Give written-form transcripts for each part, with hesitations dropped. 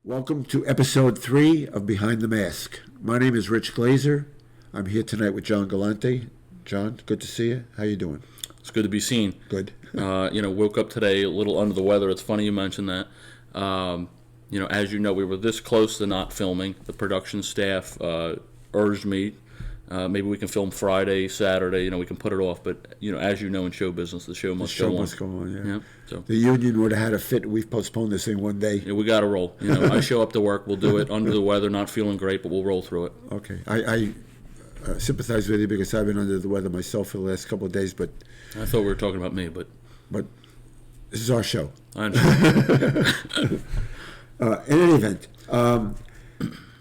Welcome to episode 3 of Behind the Mask. My name is Rich Glazer. I'm here tonight with John Gallante. John, good to see you. How you doing? It's good to be seen. Good. Woke up today a little under the weather. It's funny you mentioned that. As you know, we were this close to not filming. The production staff urged me, maybe we can film Friday, Saturday. We can put it off. But as you know, in show business, the show must go on. The show must go on. Yeah. So the union would have had a fit. We've postponed this thing one day. yeah, we got to roll. I show up to work. We'll do it under the weather, not feeling great, but we'll roll through it. Okay. I sympathize with you because I've been under the weather myself for the last couple of days. But I thought we were talking about me, but this is our show. I understand. In any event,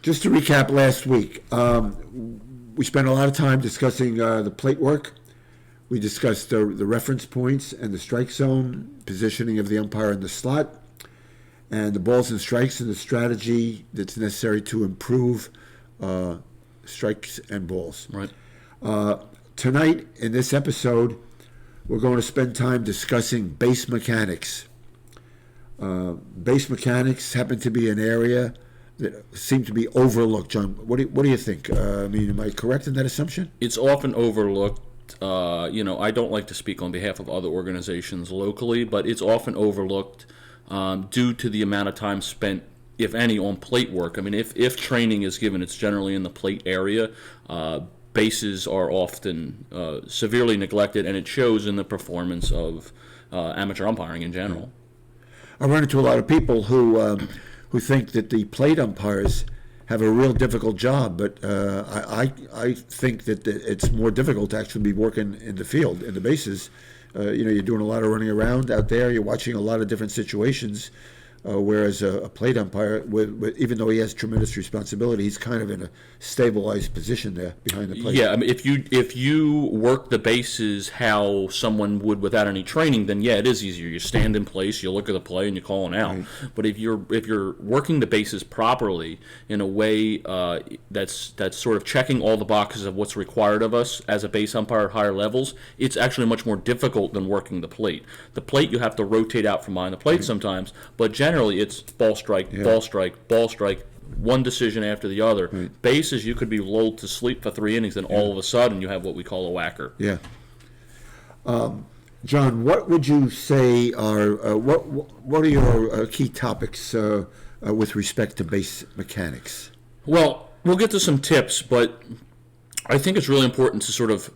just to recap last week, we spent a lot of time discussing the plate work. We discussed the reference points and the strike zone, positioning of the umpire in the slot, and the balls and strikes and the strategy that's necessary to improve strikes and balls. Right. Tonight, in this episode, we're going to spend time discussing base mechanics. Base mechanics happen to be an area that seem to be overlooked. John, what do you think? Am I correct in that assumption? It's often overlooked. I don't like to speak on behalf of other organizations locally, but it's often overlooked due to the amount of time spent, if any, on plate work. If training is given, it's generally in the plate area. Bases are often severely neglected, and it shows in the performance of amateur umpiring in general. I run into a lot of people who think that the plate umpires have a real difficult job, but I think that it's more difficult to actually be working in the field, in the bases. You're doing a lot of running around out there. You're watching a lot of different situations, whereas a plate umpire, even though he has tremendous responsibility, he's kind of in a stabilized position there behind the plate. Yeah, if you work the bases how someone would without any training, then yeah, it is easier. You stand in place, you look at the play, and you call it out. Right. But if you're working the bases properly in a way that's sort of checking all the boxes of what's required of us as a base umpire at higher levels, it's actually much more difficult than working the plate. The plate you have to rotate out from behind the plate sometimes, but generally it's ball strike, ball strike, ball strike, one decision after the other. Right. Bases, you could be lulled to sleep for 3 innings, and all of a sudden you have what we call a whacker. Yeah. John, what would you say are what are your key topics with respect to base mechanics? Well, we'll get to some tips, but I think it's really important to sort of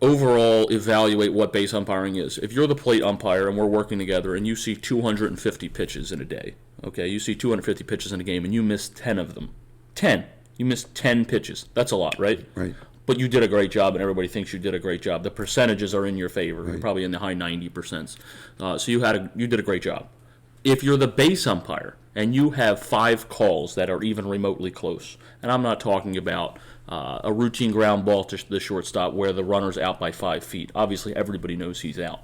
overall evaluate what base umpiring is. If you're the plate umpire and we're working together and you see 250 pitches in a day, okay, you see 250 pitches in a game and you miss 10 of them. 10. You missed 10 pitches. That's a lot, right? Right. But you did a great job and everybody thinks you did a great job. The percentages are in your favor. Right. You're probably in the high 90%. So you did a great job. If you're the base umpire and you have 5 calls that are even remotely close, and I'm not talking about a routine ground ball to the shortstop where the runner's out by 5 feet. Obviously, everybody knows he's out.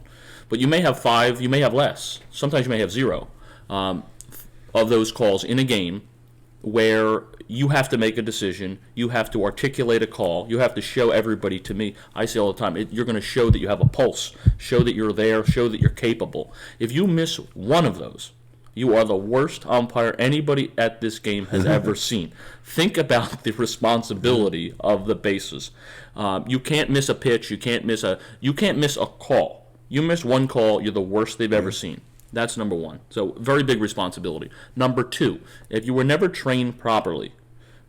But you may have 5, you may have less. Sometimes you may have 0 of those calls in a game where you have to make a decision, you have to articulate a call, you have to show everybody. To me, I say all the time, you're going to show that you have a pulse, show that you're there, show that you're capable. If you miss one of those, you are the worst umpire anybody at this game has ever seen. Think about the responsibility of the bases. You can't miss a pitch. You can't miss a call. You miss one call, you're the worst they've ever seen. That's number 1. So very big responsibility. Number 2, if you were never trained properly,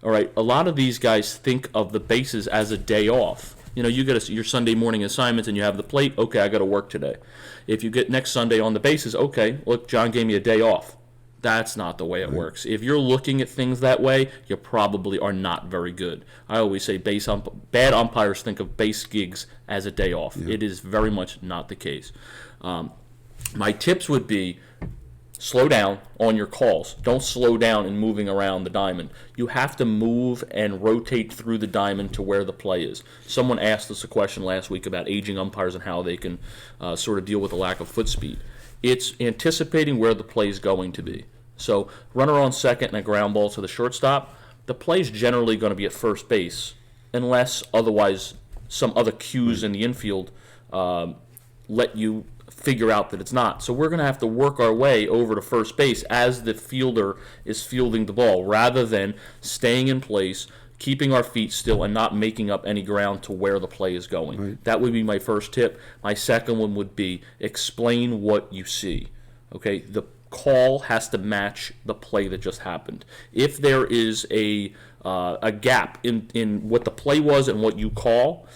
all right, a lot of these guys think of the bases as a day off. You get your Sunday morning assignments and you have the plate. Okay, I got to work today. If you get next Sunday on the bases, okay, look, John gave me a day off. That's not the way it works. If you're looking at things that way, you probably are not very good. I always say bad umpires think of base gigs as a day off. Yeah. It is very much not the case. My tips would be slow down on your calls. Don't slow down in moving around the diamond. You have to move and rotate through the diamond to where the play is. Someone asked us a question last week about aging umpires and how they can sort of deal with the lack of foot speed. It's anticipating where the play is going to be. So runner on second and a ground ball to the shortstop, the play is generally going to be at first base unless otherwise some other cues in the infield let you figure out that it's not. So we're going to have to work our way over to first base as the fielder is fielding the ball, rather than staying in place, keeping our feet still, and not making up any ground to where the play is going. Right. That would be my first tip. My second one would be explain what you see. Okay, the call has to match the play that just happened. If there is a gap in what the play was and what you call,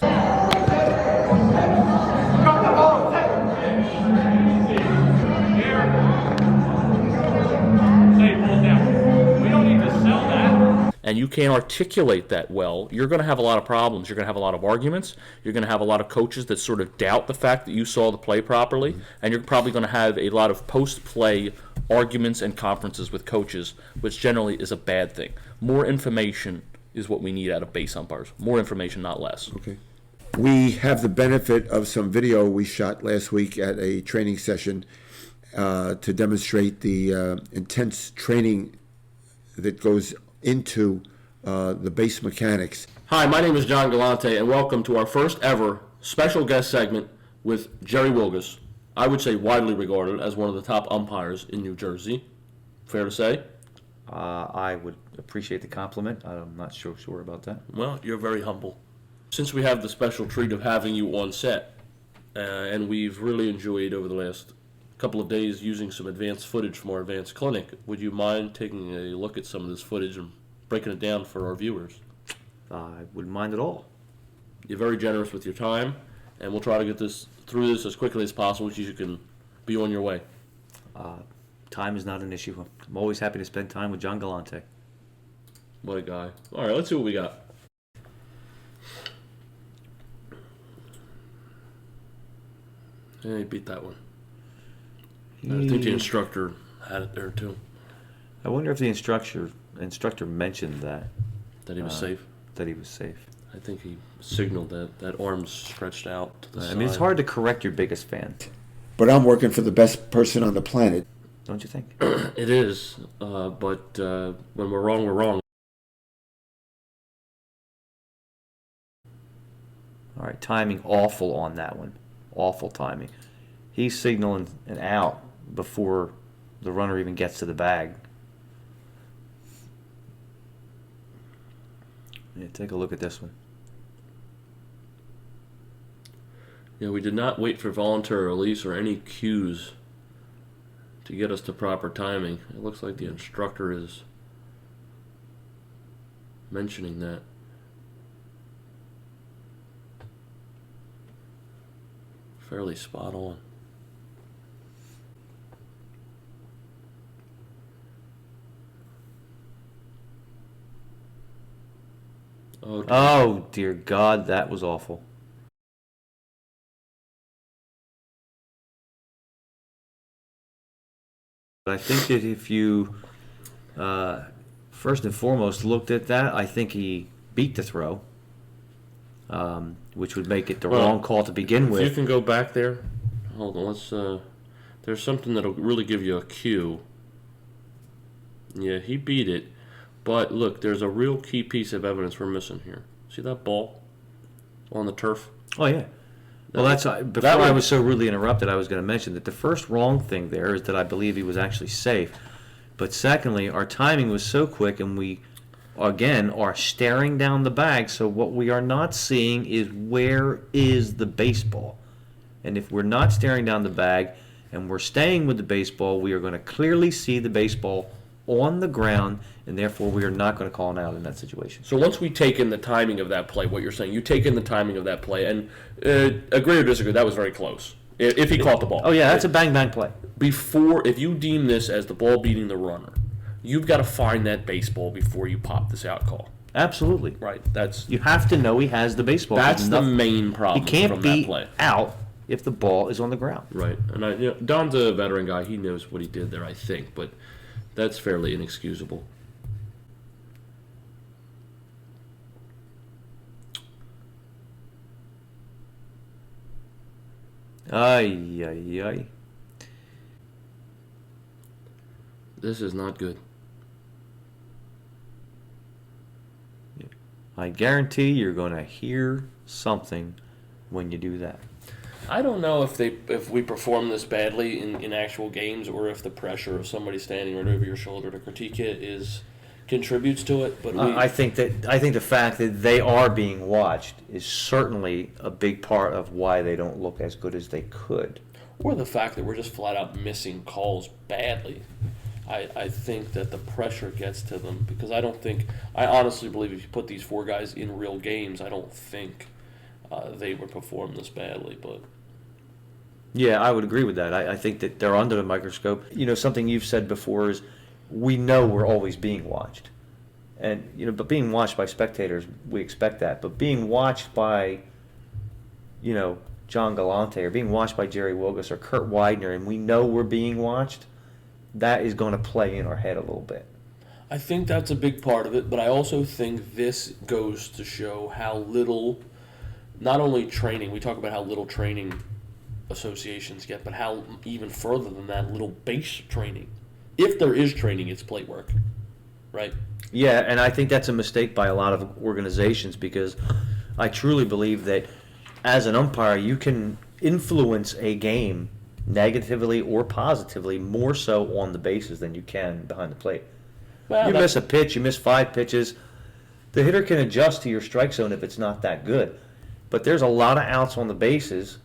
and you can't articulate that well, you're going to have a lot of problems. You're going to have a lot of arguments. You're going to have a lot of coaches that sort of doubt the fact that you saw the play properly, and you're probably going to have a lot of post-play arguments and conferences with coaches, which generally is a bad thing. More information is what we need out of base umpires. More information, not less. Okay. We have the benefit of some video we shot last week at a training session to demonstrate the intense training that goes into the base mechanics. Hi, my name is John Gallante, and welcome to our first ever special guest segment with Jerry Wilgus. I would say widely regarded as one of the top umpires in New Jersey. Fair to say? I would appreciate the compliment. I'm not sure about that. Well, you're very humble. Since we have the special treat of having you on set, and we've really enjoyed over the last couple of days using some advanced footage from our advanced clinic, would you mind taking a look at some of this footage and breaking it down for our viewers? I wouldn't mind at all. You're very generous with your time, and we'll try to get through this as quickly as possible so you can be on your way. Time is not an issue. I'm always happy to spend time with John Gallante. What a guy. All right, let's see what we got. Yeah, he beat that one. I think the instructor had it there too. I wonder if the instructor mentioned that That he was safe. that he was safe. I think he signaled that arm's stretched out to the side. I mean, it's hard to correct your biggest fan, But I'm working for the best person on the planet. don't you think? It is, but when we're wrong, we're wrong. All right, timing awful on that one. Awful timing. He's signaling an out before the runner even gets to the bag. Yeah, take a look at this one. Yeah, we did not wait for voluntary release or any cues to get us to proper timing. It looks like the instructor is mentioning that. Fairly spot on. Oh, dear God, that was awful. But I think that if you first and foremost looked at that, I think he beat the throw, which would make it the wrong call to begin with. If you can go back there, hold on. Let's. There's something that'll really give you a cue. Yeah, he beat it, but look, there's a real key piece of evidence we're missing here. See that ball on the turf? Oh, yeah. Well, that's before I was so rudely interrupted, I was going to mention that the first wrong thing there is that I believe he was actually safe. But secondly, our timing was so quick, and we, again, are staring down the bag. So what we are not seeing is where is the baseball. And if we're not staring down the bag and we're staying with the baseball, we are going to clearly see the baseball on the ground, and therefore we are not going to call an out in that situation. So once we take in the timing of that play, what you're saying, you take in the timing of that play, and agree or disagree, that was very close. If he caught the ball. Oh, yeah, that's a bang-bang play. If you deem this as the ball beating the runner, you've got to find that baseball before you pop this out call. Absolutely. Right. You have to know he has the baseball. That's the main problem. He can't from be that play. out if the ball is on the ground. Right. And Don's a veteran guy. He knows what he did there, I think, but that's fairly inexcusable. Ay, ay, ay. This is not good. I guarantee you're going to hear something when you do that. I don't know if we perform this badly in actual games, or if the pressure of somebody standing right over your shoulder to critique it contributes to it. But I think the fact that they are being watched is certainly a big part of why they don't look as good as they could. or the fact that we're just flat out missing calls badly. I think that the pressure gets to them, because I honestly believe if you put these four guys in real games, I don't think they would perform this badly. But Yeah, I would agree with that. I think that they're under the microscope. Something you've said before is we know we're always being watched. And, but being watched by spectators, we expect that. But being watched by, John Gallante, or being watched by Jerry Wilgus or Kurt Widener, and we know we're being watched, that is going to play in our head a little bit. I think that's a big part of it, but I also think this goes to show how little, not only training, we talk about how little training associations get, but how even further than that, little base training. If there is training, it's plate work, right? Yeah, and I think that's a mistake by a lot of organizations, because I truly believe that as an umpire, you can influence a game negatively or positively more so on the bases than you can behind the plate. Well, You miss a pitch, you miss 5 pitches, the hitter can adjust to your strike zone if it's not that good. But there's a lot of outs on the bases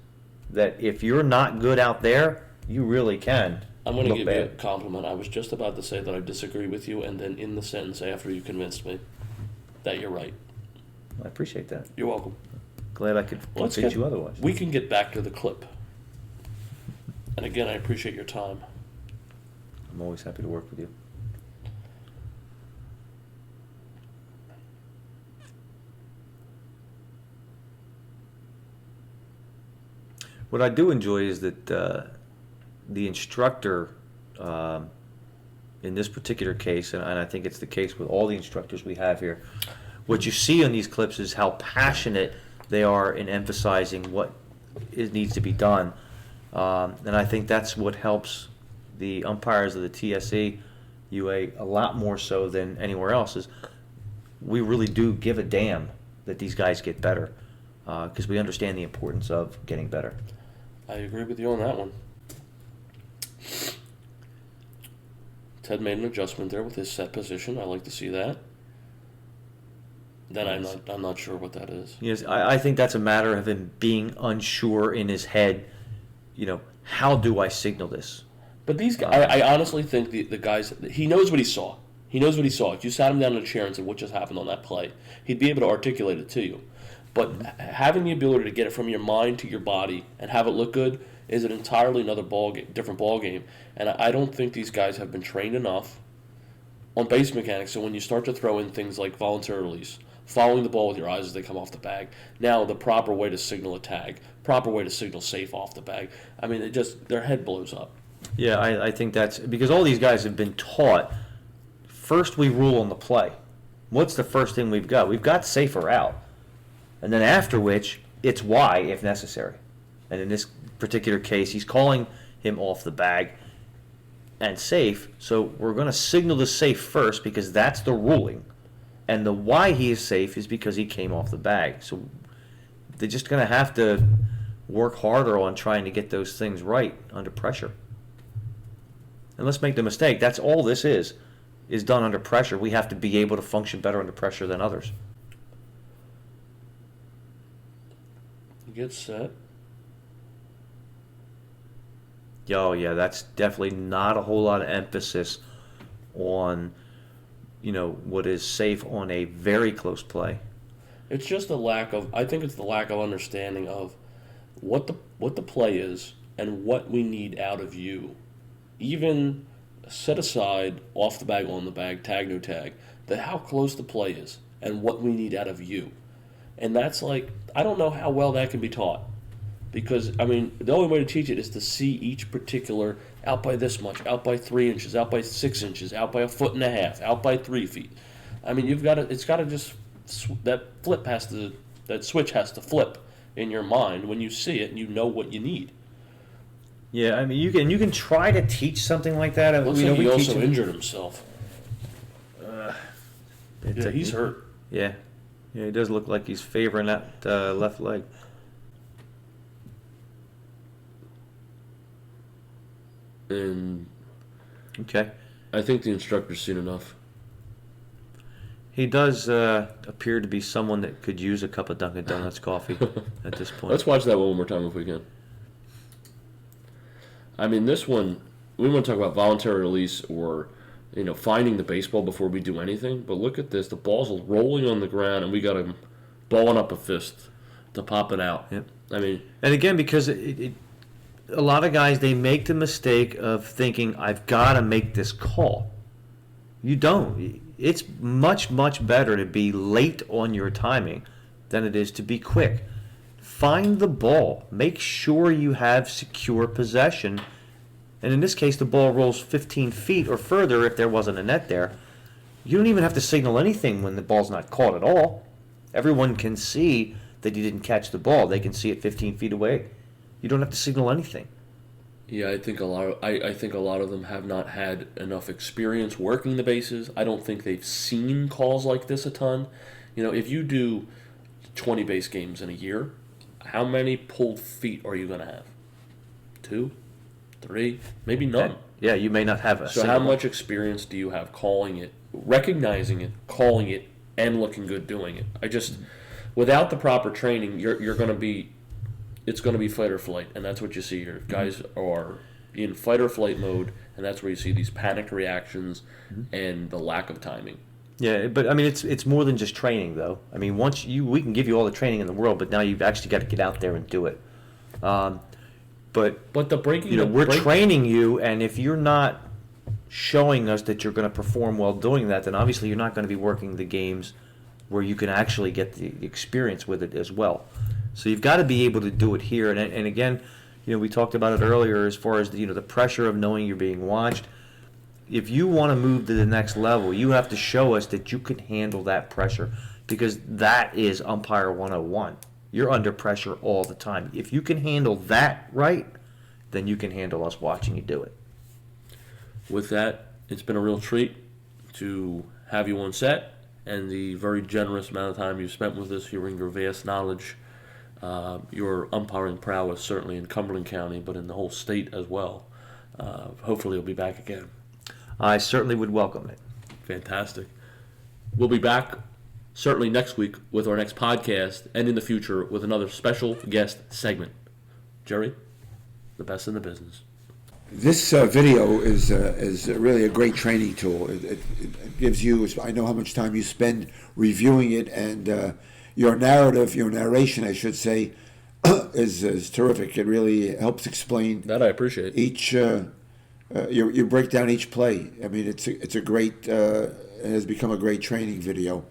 that if you're not good out there, you really can. I'm going to give you a bad. compliment. I was just about to say that I disagree with you, and then in the sentence after you convinced me that you're right. I appreciate that. You're welcome. Glad I could Let's convince you otherwise. We can get back to the clip. And again, I appreciate your time. I'm always happy to work with you. What I do enjoy is that the instructor, in this particular case, and I think it's the case with all the instructors we have here, what you see on these clips is how passionate they are in emphasizing what needs to be done. And I think that's what helps the umpires of the TSEUA a lot more so than anywhere else, is we really do give a damn that these guys get better, because we understand the importance of getting better. I agree with you on that one. Ted made an adjustment there with his set position. I like to see that. Then I'm not sure what that is. Yes, I think that's a matter of him being unsure in his head. How do I signal this? But these guys, I honestly think the guys, he knows what he saw. He knows what he saw. If you sat him down in a chair and said, what just happened on that play, he'd be able to articulate it to you. But having the ability to get it from your mind to your body and have it look good is an entirely another different ball game. And I don't think these guys have been trained enough on base mechanics. So when you start to throw in things like volunteer release, following the ball with your eyes as they come off the bag, now the proper way to signal a tag, proper way to signal safe off the bag, I mean, their head blows up. Yeah, I think that's because all these guys have been taught, first we rule on the play. What's the first thing we've got? We've got safe or out. And then after which, it's why if necessary. And in this particular case, he's calling him off the bag and safe, so we're going to signal the safe first because that's the ruling. And the why he is safe is because he came off the bag. So they're just going to have to work harder on trying to get those things right under pressure. And let's make the mistake, that's all this is done under pressure. We have to be able to function better under pressure than others. Get set. Oh, yeah, that's definitely not a whole lot of emphasis on, what is safe on a very close play. It's just I think it's the lack of understanding of what the play is and what we need out of you. Even set aside off the bag, on the bag, tag, no tag, that how close the play is and what we need out of you. And that's I don't know how well that can be taught. Because, I mean, the only way to teach it is to see each particular out by this much, out by 3 inches, out by 6 inches, out by 1.5 feet, out by 3 feet. I mean, it's got to just, that switch has to flip in your mind when you see it and you know what you need. Yeah, I mean, you can try to teach something like that. Looks like he also injured himself. Yeah, he's hurt. Yeah, he does look like he's favoring that left leg. And Okay. I think the instructor's seen enough. He does appear to be someone that could use a cup of Dunkin' Donuts coffee at this point. Let's watch that one more time if we can. I mean, this one, we want to talk about voluntary release or, finding the baseball before we do anything. But look at this. The ball's rolling on the ground, and we got him balling up a fist to pop it out. Yep. I mean, and again, because a lot of guys, they make the mistake of thinking, I've got to make this call. You don't. It's much, much better to be late on your timing than it is to be quick. Find the ball. Make sure you have secure possession. And in this case, the ball rolls 15 feet or further if there wasn't a net there. You don't even have to signal anything when the ball's not caught at all. Everyone can see that you didn't catch the ball. They can see it 15 feet away. You don't have to signal anything. yeah, I think I think a lot of them have not had enough experience working the bases. I don't think they've seen calls like this a ton. If you do 20 base games in a year, how many pulled feet are you going to have? 2, 3, maybe none. Yeah, you may not have a So how much experience do you have calling it, recognizing it, calling it, and looking good doing it? Without the proper training, you're going to be, it's going to be fight or flight, and that's what you see here. Guys are in fight or flight mode, and that's where you see these panicked reactions and the lack of timing. Yeah, but I mean, it's more than just training, though. I mean, we can give you all the training in the world, but now you've actually got to get out there and do it. But the breaking, we're training you, and if you're not showing us that you're going to perform well doing that, then obviously you're not going to be working the games where you can actually get the experience with it as well. So you've got to be able to do it here. And again, we talked about it earlier as far as the pressure of knowing you're being watched. If you want to move to the next level, you have to show us that you can handle that pressure, because that is umpire 101. You're under pressure all the time. If you can handle that right, then you can handle us watching you do it. With that, it's been a real treat to have you on set, and the very generous amount of time you've spent with us, hearing your vast knowledge, your umpiring prowess, certainly in Cumberland County, but in the whole state as well. Hopefully you'll be back again. I certainly would welcome it. Fantastic. We'll be back certainly next week with our next podcast, and in the future with another special guest segment. Jerry, the best in the business. This video is really a great training tool. It gives you, I know how much time you spend reviewing it, and your narration, I should say, is terrific. It really helps explain That I appreciate. each. You break down each play. I mean, it's a great. It has become a great training video.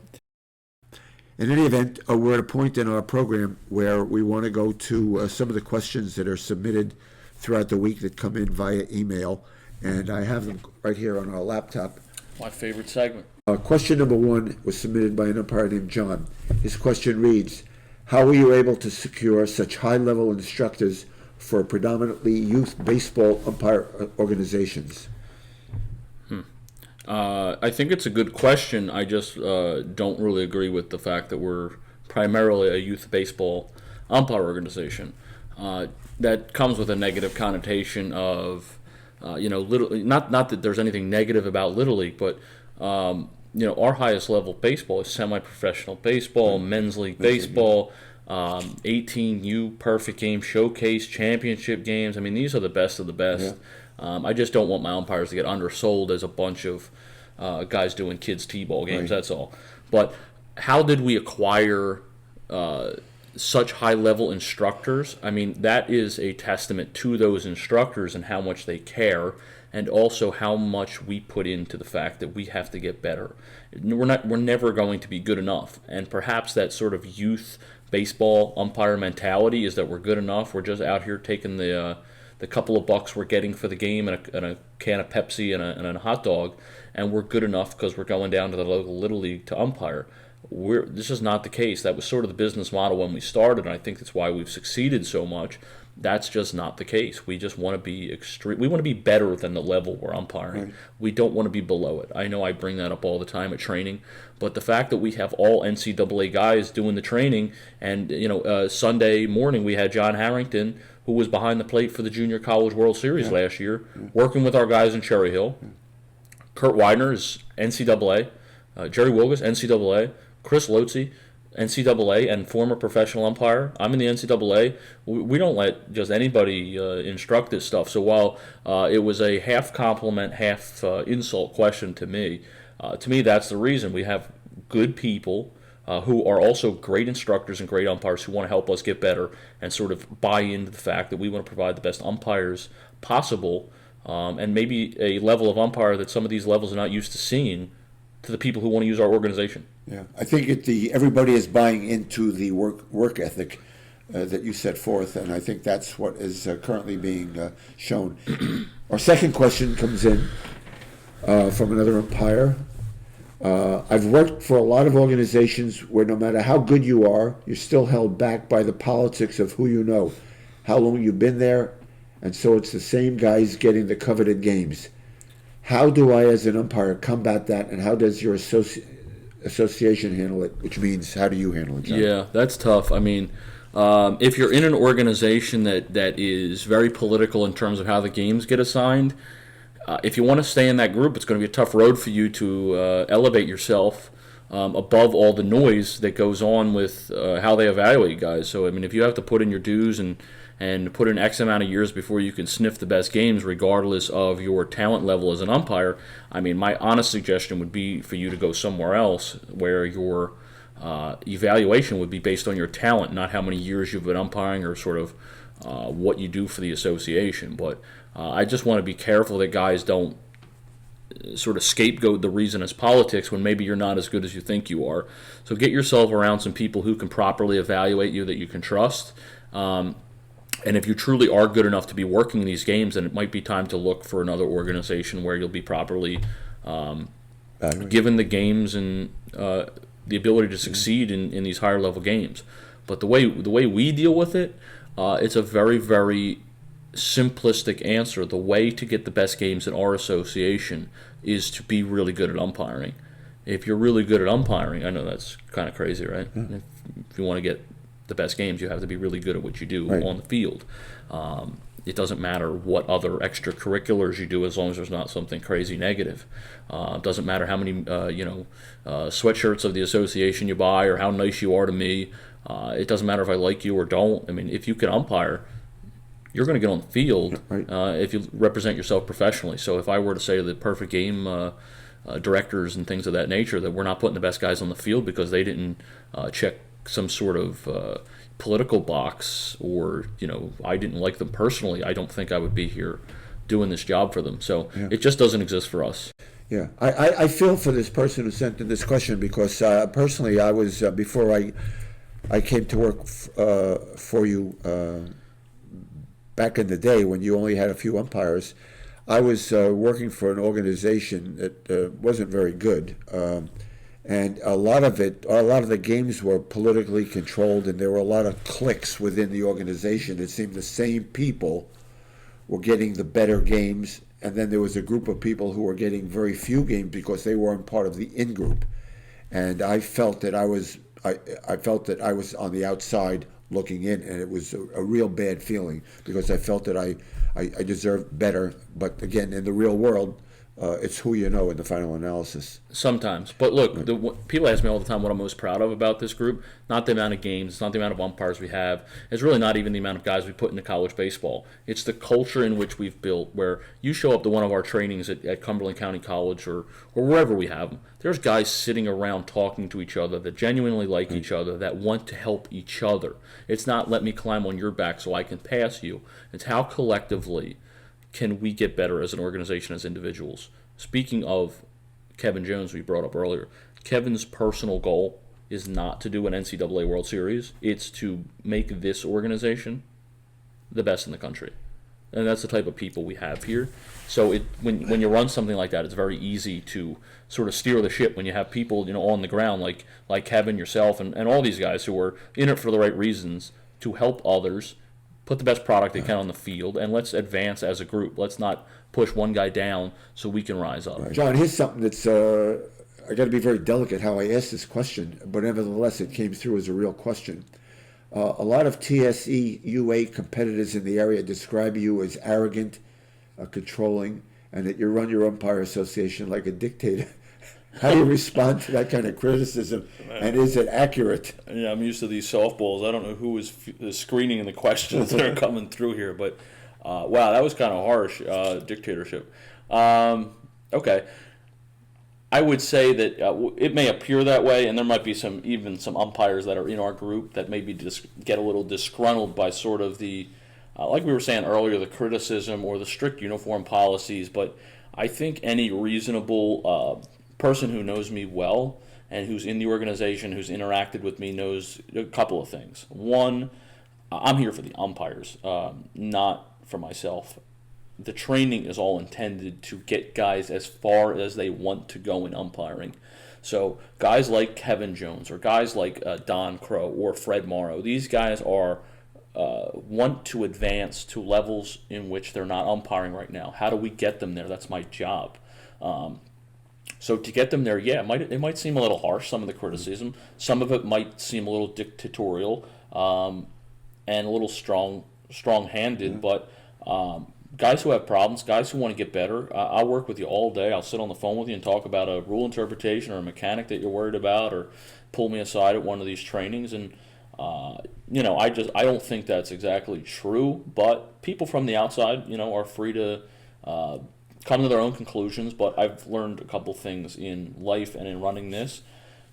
In any event, we're at a point in our program where we want to go to some of the questions that are submitted throughout the week that come in via email, and I have them right here on our laptop. My favorite segment. Question number 1 was submitted by an umpire named John. His question reads, how were you able to secure such high-level instructors for predominantly youth baseball umpire organizations? I think it's a good question. I just don't really agree with the fact that we're primarily a youth baseball umpire organization. That comes with a negative connotation of, little. Not that there's anything negative about Little League, but our highest level baseball is semi-professional baseball, men's league baseball, 18U perfect game, showcase, championship games. I mean, these are the best of the best. Yeah. I just don't want my umpires to get undersold as a bunch of guys doing kids' t-ball games. Right. That's all. But how did we acquire such high-level instructors? I mean, that is a testament to those instructors and how much they care, and also how much we put into the fact that we have to get better. We're never going to be good enough, and perhaps that sort of youth baseball umpire mentality is that we're good enough. We're just out here taking the couple of bucks we're getting for the game and a can of Pepsi and a hot dog, and we're good enough because we're going down to the local Little League to umpire. This is not the case. That was sort of the business model when we started, and I think that's why we've succeeded so much. That's just not the case. We just want to be we want to be better than the level we're umpiring. Right. We don't want to be below it. I know I bring that up all the time at training, but the fact that we have all NCAA guys doing the training, and Sunday morning we had John Harrington, who was behind the plate for the Junior College World Series last year, working with our guys in Cherry Hill. Kurt Widener is NCAA, Jerry Wilgus, NCAA, Chris Lotze, NCAA and former professional umpire. I'm in the NCAA. We don't let just anybody instruct this stuff. So while it was a half compliment, half insult question to me that's the reason. We have good people who are also great instructors and great umpires who want to help us get better and sort of buy into the fact that we want to provide the best umpires possible, and maybe a level of umpire that some of these levels are not used to seeing to the people who want to use our organization. Yeah, I think everybody is buying into the work ethic that you set forth, and I think that's what is currently being shown. Our second question comes in from another umpire. I've worked for a lot of organizations where no matter how good you are, you're still held back by the politics of who you know, how long you've been there, and so it's the same guys getting the coveted games. How do I, as an umpire, combat that, and how does your association handle it? Which means, how do you handle it, John? Yeah, that's tough. I mean, if you're in an organization that is very political in terms of how the games get assigned, if you want to stay in that group, it's going to be a tough road for you to elevate yourself above all the noise that goes on with how they evaluate guys. So, I mean, if you have to put in your dues and put in X amount of years before you can sniff the best games, regardless of your talent level as an umpire, I mean, my honest suggestion would be for you to go somewhere else where your evaluation would be based on your talent, not how many years you've been umpiring or sort of what you do for the association. But I just want to be careful that guys don't sort of scapegoat the reason as politics when maybe you're not as good as you think you are. So get yourself around some people who can properly evaluate you, that you can trust. And if you truly are good enough to be working these games, then it might be time to look for another organization where you'll be properly given the games and the ability to succeed in these higher level games. But the way we deal with it, it's a very, very simplistic answer. The way to get the best games in our association is to be really good at umpiring. If you're really good at umpiring, I know that's kind of crazy, right? If you want to get the best games, you have to be really good at what you do on the field. It doesn't matter what other extracurriculars you do as long as there's not something crazy negative. It doesn't matter how many sweatshirts of the association you buy or how nice you are to me. It doesn't matter if I like you or don't. I mean, if you can umpire, you're going to get on the field if you represent yourself professionally. So if I were to say to the perfect game directors and things of that nature that we're not putting the best guys on the field because they didn't check some sort of political box, or I didn't like them personally, I don't think I would be here doing this job for them. So it just doesn't exist for us. Yeah, I feel for this person who sent in this question because personally I was before I came to work for you back in the day when you only had a few umpires. I was working for an organization that wasn't very good. And a lot of the games were politically controlled, and there were a lot of cliques within the organization. It seemed the same people were getting the better games, and then there was a group of people who were getting very few games because they weren't part of the in-group. And I felt that I was on the outside looking in, and it was a real bad feeling because I felt that I deserved better. But again, in the real world, it's who you know in the final analysis. Sometimes. But look, people ask me all the time what I'm most proud of about this group. Not the amount of games, it's not the amount of umpires we have. It's really not even the amount of guys we put into college baseball. It's the culture in which we've built, where you show up to one of our trainings at Cumberland County College or wherever we have them. There's guys sitting around talking to each other that genuinely like each other, that want to help each other. It's not let me climb on your back so I can pass you. It's how collectively can we get better as an organization, as individuals. Speaking of Kevin Jones, we brought up earlier, Kevin's personal goal is not to do an NCAA World Series. It's to make this organization the best in the country. And that's the type of people we have here. So when you run something like that, it's very easy to sort of steer the ship when you have people on the ground like Kevin, yourself, and all these guys who are in it for the right reasons to help others put the best product they can on the field, and let's advance as a group. Let's not push one guy down so we can rise up. John, here's something that's I got to be very delicate how I ask this question, but nevertheless, it came through as a real question. A lot of TSEUA competitors in the area describe you as arrogant, controlling, and that you run your umpire association like a dictator. How do you respond to that kind of criticism, and is it accurate? Yeah, I'm used to these softballs. I don't know who is screening the questions that are coming through here, but wow, that was kind of harsh, dictatorship. Okay. I would say that it may appear that way, and there might be some umpires that are in our group that maybe just get a little disgruntled by sort of the, like we were saying earlier, the criticism or the strict uniform policies. But I think any reasonable person who knows me well and who's in the organization, who's interacted with me, knows a couple of things. One, I'm here for the umpires, not for myself. The training is all intended to get guys as far as they want to go in umpiring. So guys like Kevin Jones or guys like Don Crow or Fred Morrow, these guys are want to advance to levels in which they're not umpiring right now. How do we get them there? That's my job. So to get them there, yeah, it might seem a little harsh, some of the criticism. Some of it might seem a little dictatorial and a little strong-handed, but guys who have problems, guys who want to get better, I'll work with you all day. I'll sit on the phone with you and talk about a rule interpretation or a mechanic that you're worried about, or pull me aside at one of these trainings. And I don't think that's exactly true. But people from the outside, are free to come to their own conclusions. But I've learned a couple things in life and in running this.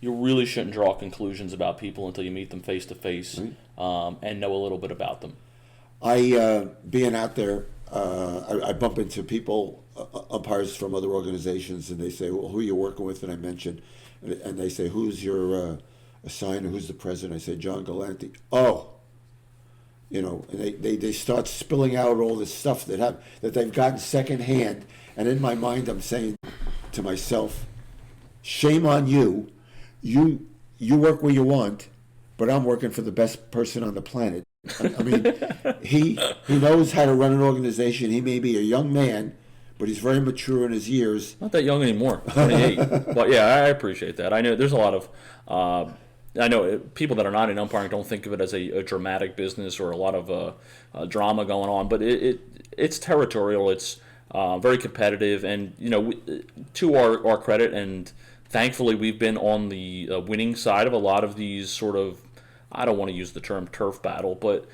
You really shouldn't draw conclusions about people until you meet them face to face and know a little bit about them. Being out there, I bump into people, umpires from other organizations, and they say, well, who are you working with? And I mention, and they say, who's your assigner? Who's the president? I say, John Gallante. Oh, and they start spilling out all this stuff that they've gotten secondhand. And in my mind, I'm saying to myself, shame on you. You work where you want, but I'm working for the best person on the planet. I mean, he knows how to run an organization. He may be a young man, but he's very mature in his years. Not that young anymore, 28. But yeah, I appreciate that. I know there's a lot of, I know people that are not in umpiring don't think of it as a dramatic business or a lot of drama going on, but it's territorial. It's very competitive, and to our credit, and thankfully we've been on the winning side of a lot of these sort of, I don't want to use the term turf battle, but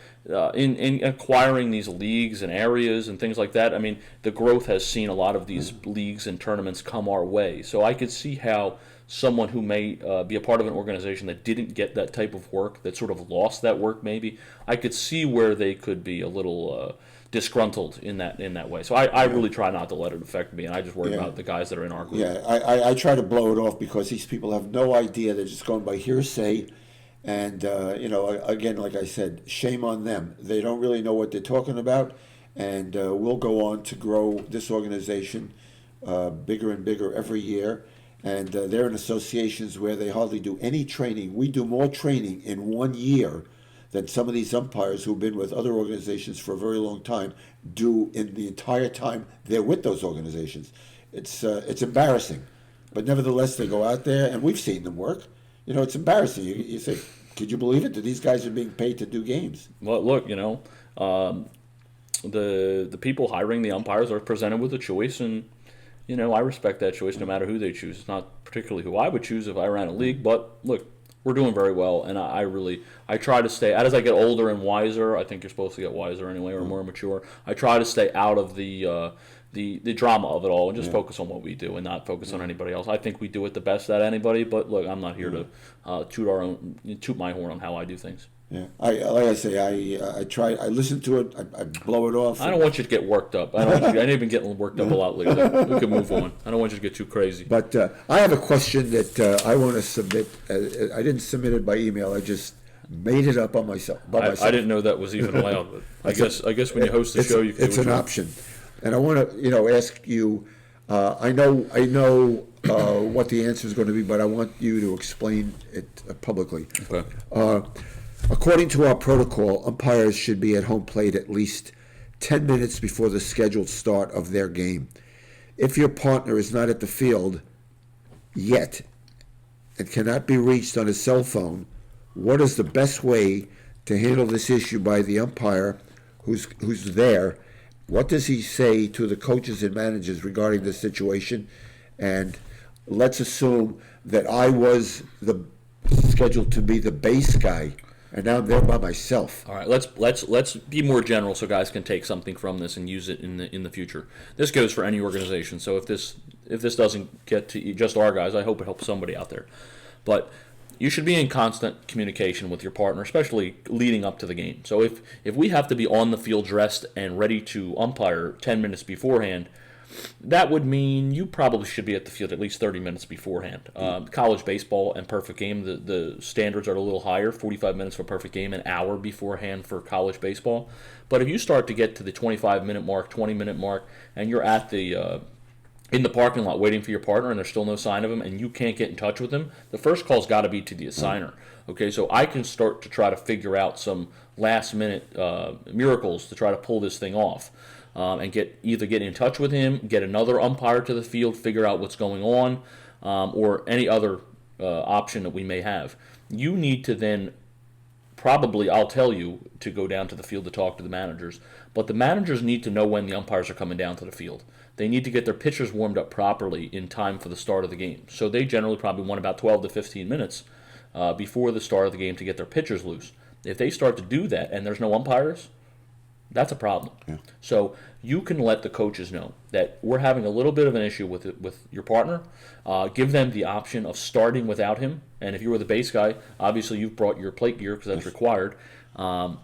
in acquiring these leagues and areas and things like that, I mean, the growth has seen a lot of these leagues and tournaments come our way. So I could see how someone who may be a part of an organization that didn't get that type of work, that sort of lost that work maybe, I could see where they could be a little disgruntled in that way. So I really try not to let it affect me, and I just worry about the guys that are in our group. Yeah, I try to blow it off because these people have no idea. They're just going by hearsay. And, again, like I said, shame on them. They don't really know what they're talking about, and we'll go on to grow this organization bigger and bigger every year. And they're in associations where they hardly do any training. We do more training in 1 year than some of these umpires who've been with other organizations for a very long time do in the entire time they're with those organizations. It's embarrassing. But nevertheless, they go out there, and we've seen them work. It's embarrassing. You say, could you believe it that these guys are being paid to do games? Well, look, the people hiring the umpires are presented with a choice, and I respect that choice no matter who they choose. It's not particularly who I would choose if I ran a league, but look, we're doing very well, and I try to stay, as I get older and wiser, I think you're supposed to get wiser anyway, or more mature, I try to stay out of the drama of it all and just focus on what we do and not focus on anybody else. I think we do it the best at anybody, but look, I'm not here to toot my horn on how I do things. Yeah, like I say, I try. I listen to it. I blow it off. I don't want you to get worked up. I've been getting worked up a lot lately. We can move on. I don't want you to get too crazy. But I have a question that I want to submit. I didn't submit it by email. I just made it up on myself. I didn't know that was even allowed. But I guess when you host the show, you can. It's an option. And I want to, ask you. I know what the answer is going to be, but I want you to explain it publicly. Okay. According to our protocol, umpires should be at home plate at least 10 minutes before the scheduled start of their game. If your partner is not at the field yet and cannot be reached on his cell phone, what is the best way to handle this issue by the umpire who's there? What does he say to the coaches and managers regarding this situation? And let's assume that I was scheduled to be the base guy, and now I'm there by myself. All right, let's be more general so guys can take something from this and use it in the future. This goes for any organization. So if this doesn't get to just our guys, I hope it helps somebody out there. But you should be in constant communication with your partner, especially leading up to the game. So if we have to be on the field dressed and ready to umpire 10 minutes beforehand, that would mean you probably should be at the field at least 30 minutes beforehand. College baseball and perfect game, the standards are a little higher, 45 minutes for perfect game, an hour beforehand for college baseball. But if you start to get to the 25-minute mark, 20-minute mark, and you're at the in the parking lot waiting for your partner and there's still no sign of him and you can't get in touch with him, the first call's got to be to the assigner. Okay, so I can start to try to figure out some last-minute miracles to try to pull this thing off. And either get in touch with him, get another umpire to the field, figure out what's going on, or any other option that we may have. You need to then probably, I'll tell you, to go down to the field to talk to the managers. But the managers need to know when the umpires are coming down to the field. They need to get their pitchers warmed up properly in time for the start of the game. So they generally probably want about 12 to 15 minutes before the start of the game to get their pitchers loose. If they start to do that and there's no umpires, that's a problem. Yeah. So you can let the coaches know that we're having a little bit of an issue with your partner. Give them the option of starting without him. And if you were the base guy, obviously you've brought your plate gear because that's required. And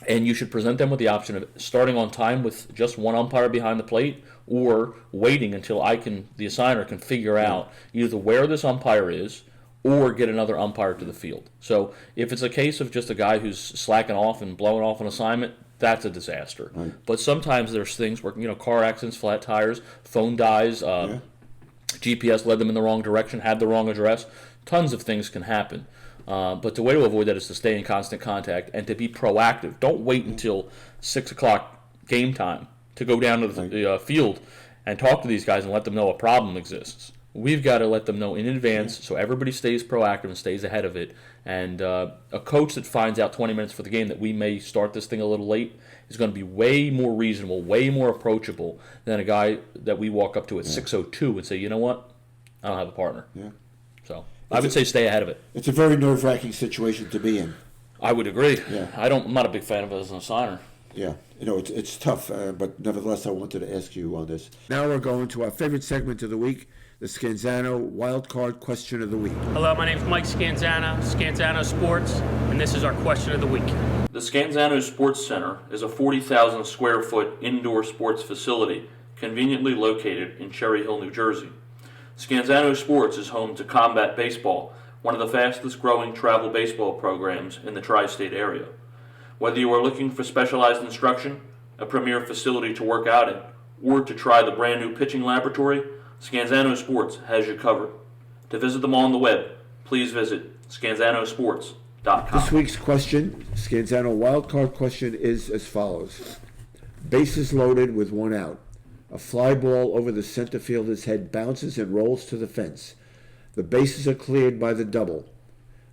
you should present them with the option of starting on time with just one umpire behind the plate, or waiting until the assigner can figure out either where this umpire is or get another umpire to the field. So if it's a case of just a guy who's slacking off and blowing off an assignment, that's a disaster. Right. But sometimes there's things where, car accidents, flat tires, phone dies, GPS led them in the wrong direction, had the wrong address. Tons of things can happen. But the way to avoid that is to stay in constant contact and to be proactive. Don't wait until 6 o'clock game time to go down to the field and talk to these guys and let them know a problem exists. We've got to let them know in advance so everybody stays proactive and stays ahead of it. And a coach that finds out 20 minutes for the game that we may start this thing a little late is going to be way more reasonable, way more approachable than a guy that we walk up to at 6:02 and say, you know what, I don't have a partner. Yeah. So I would say stay ahead of it. It's a very nerve-wracking situation to be in. I would agree. Yeah. I'm not a big fan of it as an assigner. Yeah, it's tough, but nevertheless, I wanted to ask you on this. Now we're going to our favorite segment of the week, the Scanzano Wildcard Question of the Week. Hello, my name is Mike Scanzano, Scanzano Sports, and this is our question of the week. The Scanzano Sports Center is a 40,000 square foot indoor sports facility conveniently located in Cherry Hill, New Jersey. Scanzano Sports is home to Combat Baseball, one of the fastest growing travel baseball programs in the tri-state area. Whether you are looking for specialized instruction, a premier facility to work out in, or to try the brand new pitching laboratory, Scanzano Sports has you covered. To visit them on the web, please visit scanzanosports.com. This week's question, Scanzano Wildcard Question, is as follows. Bases loaded with one out. A fly ball over the center fielder's head bounces and rolls to the fence. The bases are cleared by the double.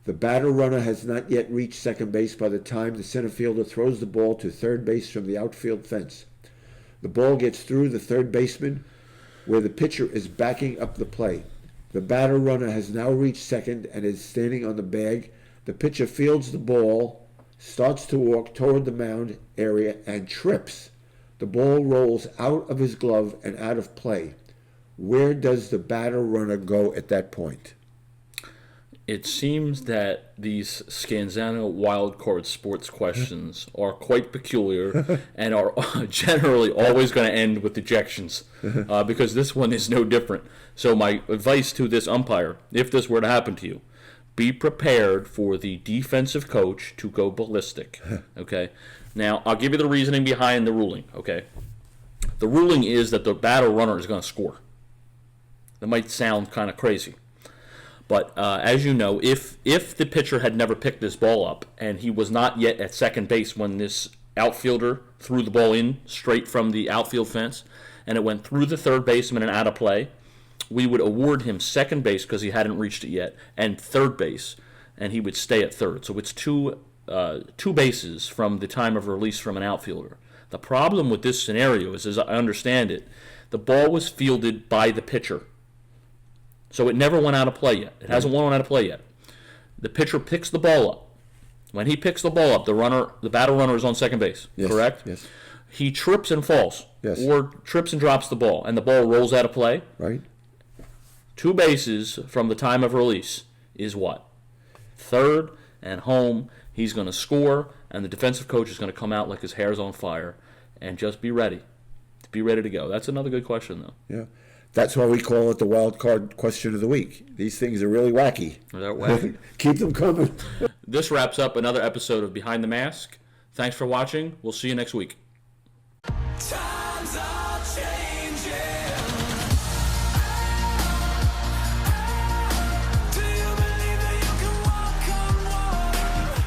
The batter runner has not yet reached second base by the time the center fielder throws the ball to third base from the outfield fence. The ball gets through the third baseman, where the pitcher is backing up the play. The batter runner has now reached second and is standing on the bag. The pitcher fields the ball, starts to walk toward the mound area, and trips. The ball rolls out of his glove and out of play. Where does the batter runner go at that point? It seems that these Scanzano wildcard sports questions are quite peculiar and are generally always going to end with ejections because this one is no different. So my advice to this umpire, if this were to happen to you, be prepared for the defensive coach to go ballistic. Okay? Now, I'll give you the reasoning behind the ruling. Okay? The ruling is that the batter runner is going to score. That might sound kind of crazy. But as you know, if the pitcher had never picked this ball up and he was not yet at second base when this outfielder threw the ball in straight from the outfield fence and it went through the third baseman and out of play, we would award him second base because he hadn't reached it yet, and third base, and he would stay at third. So it's two bases from the time of release from an outfielder. The problem with this scenario is, as I understand it, the ball was fielded by the pitcher. So it never went out of play yet. It hasn't went out of play yet. The pitcher picks the ball up. When he picks the ball up, the batter runner is on second base, Yes, correct? yes. He trips and falls, Yes. or trips and drops the ball, and the ball rolls out of play. Right? Two bases from the time of release is what? Third and home. He's going to score, and the defensive coach is going to come out like his hair's on fire and just be ready. Be ready to go. That's another good question, though. Yeah. That's why we call it the wild card question of the week. These things are really wacky. They're wacky. Keep them coming. This wraps up another episode of Behind the Mask. Thanks for watching. We'll see you next week. Times are changing. Do you believe that you can walk on water?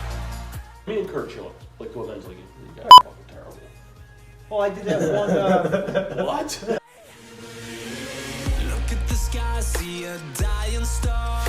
Me and Kurt show up. Like to events like you guys are fucking terrible. Oh, I did that one. What? Look at the sky, see a dying star.